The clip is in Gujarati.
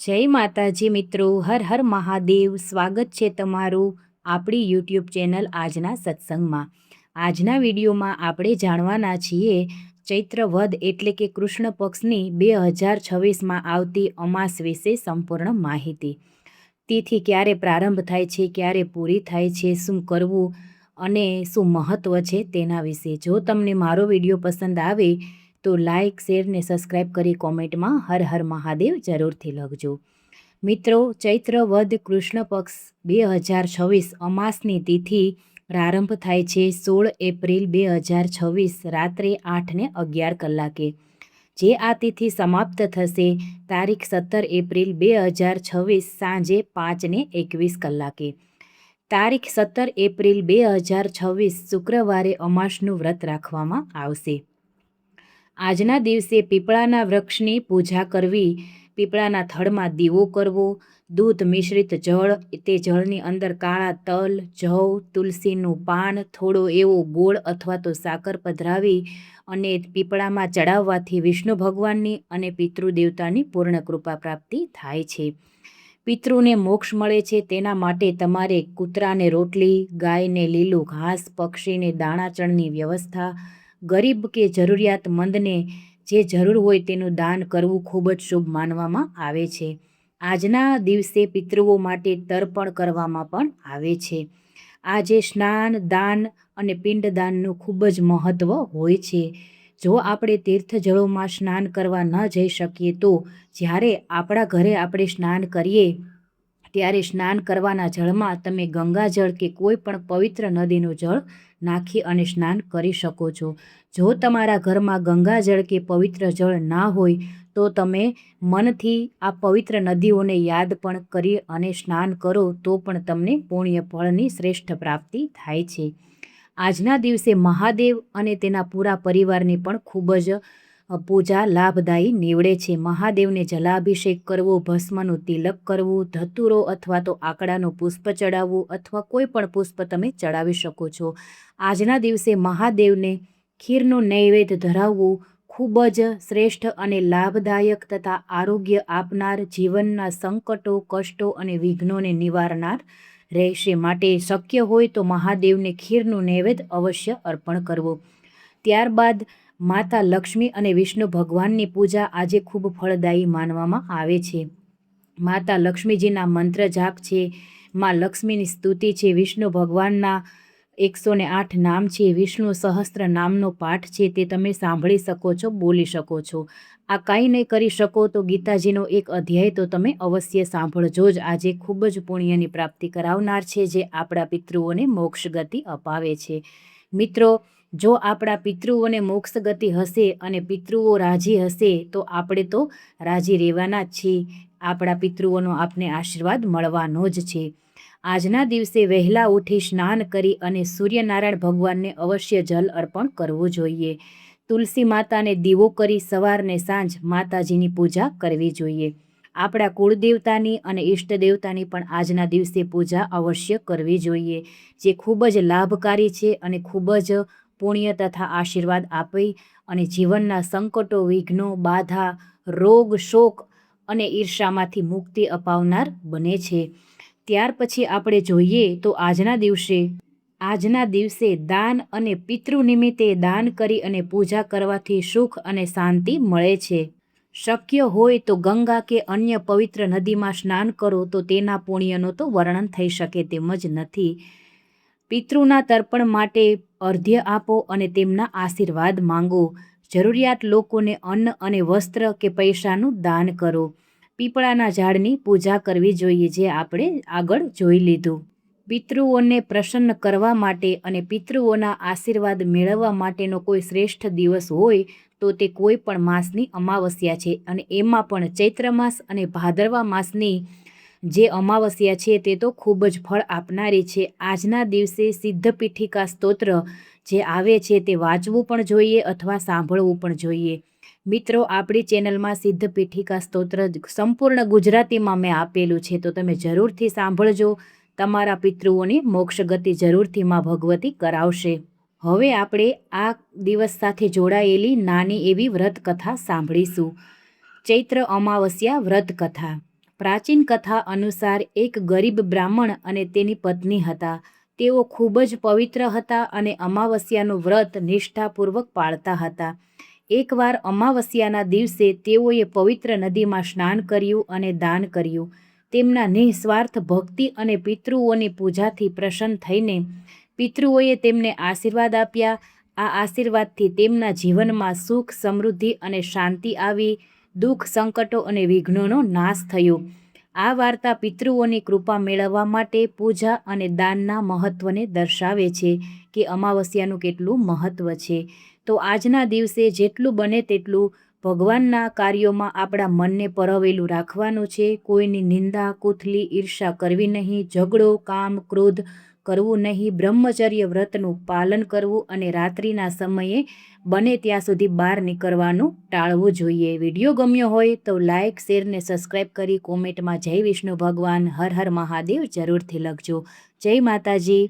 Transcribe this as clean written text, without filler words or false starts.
જય માતાજી મિત્રો, હર હર મહાદેવ। સ્વાગત છે તમારું આપણી યુટ્યુબ ચેનલ આજના સત્સંગમાં। આજના વિડીયોમાં આપણે જાણવાના છીએ ચૈત્ર વદ એટલે કે કૃષ્ણ પક્ષની 2026માં આવતી અમાસ વિશે સંપૂર્ણ માહિતી। તિથિ ક્યારે પ્રારંભ થાય છે, ક્યારે પૂરી થાય છે, શું કરવું અને શું મહત્ત્વ છે તેના વિશે। જો તમને મારો વિડીયો પસંદ આવે તો લાઇક, શેર ને સબસ્ક્રાઈબ કરી કોમેન્ટમાં હર હર મહાદેવ જરૂરથી લખજો। મિત્રો, ચૈત્ર વદ કૃષ્ણ પક્ષ 2026 અમાસની તિથિ પ્રારંભ થાય છે 16 એપ્રિલ 2026 રાત્રે 8:11 કલાકે, જે આ તિથિ સમાપ્ત થશે તારીખ 17 એપ્રિલ 2026 સાંજે 5:21 કલાકે। તારીખ 17 એપ્રિલ 2026 શુક્રવારે અમાસનું વ્રત રાખવામાં આવશે। આજના દિવસે પીપળાના વૃક્ષની પૂજા કરવી, પીપળાના થડમાં દીવો કરવો, દૂધ મિશ્રિત જળ, તે જળની અંદર કાળા તલ, જવ, તુલસીનું પાન, થોડો એવો ગોળ અથવા તો સાકર પધરાવી અને પીપળામાં ચડાવવાથી વિષ્ણુ ભગવાનની અને પિતૃદેવતાની પૂર્ણ કૃપા પ્રાપ્તિ થાય છે। પિતૃને મોક્ષ મળે છે, તેના માટે તમારે કૂતરાને રોટલી, ગાયને લીલું ઘાસ, પક્ષીને દાણાચણની વ્યવસ્થા, ગરીબ કે જરૂરિયાતમંદને જે જરૂર હોય તેનું દાન કરવું ખૂબ જ શુભ માનવામાં આવે છે। આજના દિવસે પિતૃઓ માટે તર્પણ કરવામાં પણ આવે છે। આજે સ્નાન, દાન અને પિંડદાનનું ખૂબ જ મહત્ત્વ હોય છે। જો આપણે તીર્થજળોમાં સ્નાન કરવા ન જઈ શકીએ તો જ્યારે આપણા ઘરે આપણે સ્નાન કરીએ ત્યારે સ્નાન કરવાના જળમાં તમે ગંગાજળ કે કોઈ પણ પવિત્ર નદીનું જળ નાખી અને સ્નાન કરી શકો છો। જો તમારા ઘરમાં ગંગાજળ કે પવિત્ર જળ ના હોય તો તમે મનથી આ પવિત્ર નદીઓને યાદ પણ કરી અને સ્નાન કરો તો પણ તમને પુણ્ય ફળની શ્રેષ્ઠ પ્રાપ્તિ થાય છે। આજના દિવસે મહાદેવ અને તેના પૂરા પરિવારની પણ ખૂબ જ પૂજા લાભદાયી નીવડે છે। મહાદેવને જલાભિષેક કરવો, ભસ્મનું તિલક કરવું, ધતુરો અથવા તો આકડાનું પુષ્પ ચડાવવું અથવા કોઈ પણ પુષ્પ તમે ચડાવી શકો છો। આજના દિવસે મહાદેવને ખીરનું નૈવેદ્ય ધરાવવું ખૂબ જ શ્રેષ્ઠ અને લાભદાયક તથા આરોગ્ય આપનાર, જીવનના સંકટો, કષ્ટો અને વિઘ્નોને નિવારનાર રહેશે। માટે શક્ય હોય તો મહાદેવને ખીરનું નૈવેદ્ય અવશ્ય અર્પણ કરવું। ત્યારબાદ માતા લક્ષ્મી અને વિષ્ણુ ભગવાનની પૂજા આજે ખૂબ ફળદાયી માનવામાં આવે છે। માતા લક્ષ્મીજીના મંત્ર જાપ છે, માં લક્ષ્મીની સ્તુતિ છે, વિષ્ણુ ભગવાનના 108 નામ છે, વિષ્ણુ સહસ્ત્ર નામનો પાઠ છે, તે તમે સાંભળી શકો છો, બોલી શકો છો। આ કાંઈ નહીં કરી શકો તો ગીતાજીનો એક અધ્યાય તો તમે અવશ્ય સાંભળજો જ। આજે ખૂબ જ પુણ્યની પ્રાપ્તિ કરાવનાર છે, જે આપણા પિતૃઓને મોક્ષ ગતિ અપાવે છે। મિત્રો, જો આપણા પિતૃઓને મોક્ષ ગતિ હશે અને પિતૃઓ રાજી હશે તો આપણે તો રાજી રહેવાના જ છીએ। આપણા પિતૃઓનો આપને આશીર્વાદ મળવાનો જ છે। આજના દિવસે વહેલા ઉઠી સ્નાન કરી અને સૂર્યનારાયણ ભગવાનને અવશ્ય જલ અર્પણ કરવું જોઈએ। તુલસી માતાને દીવો કરી સવારને સાંજ માતાજીની પૂજા કરવી જોઈએ। આપણા કુળદેવતાની અને ઈષ્ટદેવતાની પણ આજના દિવસે પૂજા અવશ્ય કરવી જોઈએ, જે ખૂબ જ લાભકારી છે અને ખૂબ જ પુણ્ય તથા આશીર્વાદ આપી અને જીવનના સંકટો, વિઘ્નો, બાધા, રોગ, શોક અને ઈર્ષામાંથી મુક્તિ અપાવનાર બને છે। ત્યાર પછી આપણે જોઈએ તો આજના દિવસે દાન અને પિતૃ નિમિત્તે દાન કરી અને પૂજા કરવાથી સુખ અને શાંતિ મળે છે। શક્ય હોય તો ગંગા કે અન્ય પવિત્ર નદીમાં સ્નાન કરો તો તેના પુણ્યનું તો વર્ણન થઈ શકે તેમ જ નથી। પિતૃના તર્પણ માટે અર્ધ્ય આપો અને તેમના આશીર્વાદ માંગો। જરૂરિયાત લોકોને અન્ન અને વસ્ત્ર કે પૈસાનું દાન કરો। પીપળાના ઝાડની પૂજા કરવી જોઈએ, જે આપણે આગળ જોઈ લીધું। પિતૃઓને પ્રસન્ન કરવા માટે અને પિતૃઓના આશીર્વાદ મેળવવા માટેનો કોઈ શ્રેષ્ઠ દિવસ હોય તો તે કોઈ પણ માસની અમાવસ્યા છે, અને એમાં પણ ચૈત્ર માસ અને ભાદરવા માસની જે અમાવસ્યા છે તે તો ખૂબ જ ફળ આપનારી છે। આજના દિવસે સિદ્ધ પીઠિકા સ્તોત્ર જે આવે છે તે વાંચવું પણ જોઈએ અથવા સાંભળવું પણ જોઈએ। મિત્રો, આપણી ચેનલમાં સિદ્ધ પીઠિકા સ્તોત્ર સંપૂર્ણ ગુજરાતીમાં મેં આપેલું છે, તો તમે જરૂરથી સાંભળજો। તમારા પિતૃઓની મોક્ષ ગતિ જરૂરથી માં ભગવતી કરાવશે। હવે આપણે આ દિવસ સાથે જોડાયેલી નાની એવી વ્રત કથા સાંભળીશું। ચૈત્ર અમાવસ્યા વ્રત કથા। પ્રાચીન કથા અનુસાર એક ગરીબ બ્રાહ્મણ અને તેની પત્ની હતા. તેઓ ખૂબ જ પવિત્ર હતા અને અમાવસ્યાનું વ્રત નિષ્ઠાપૂર્વક પાળતા હતા. એકવાર અમાવસ્યાના દિવસે તેઓએ પવિત્ર નદીમાં સ્નાન કર્યું અને દાન કર્યું. તેમના નિઃસ્વાર્થ ભક્તિ અને પિતૃઓની પૂજાથી પ્રસન્ન થઈને પિતૃઓએ તેમને આશીર્વાદ આપ્યા. આ આશીર્વાદથી તેમના જીવનમાં સુખ, સમૃદ્ધિ અને શાંતિ આવી. દુઃખ, સંકટો અને વિઘ્નોનો નાશ થયો. આ વાર્તા પિતૃઓની કૃપા મેળવવા માટે પૂજા અને દાનના મહત્ત્વને દર્શાવે છે કે અમાવસ્યાનું કેટલું મહત્ત્વ છે. તો આજના દિવસે જેટલું બને તેટલું ભગવાનના કાર્યોમાં આપણા મનને પરવેલું રાખવાનું છે. કોઈની નિંદા, કુથલી, ઈર્ષા કરવી નહીં. ઝઘડો, કામ, ક્રોધ કરવું નહીં. બ્રહ્મચર્ય વ્રતનું પાલન કરવું અને રાત્રિના સમયે બને ત્યાં સુધી બહાર નીકળવાનું ટાળવું જોઈએ. વિડીયો ગમ્યો હોય તો લાઇક, શેર ને સબસ્ક્રાઈબ કરી કોમેન્ટમાં જય વિષ્ણુ ભગવાન, હર હર મહાદેવ જરૂરથી લખજો. જય માતાજી.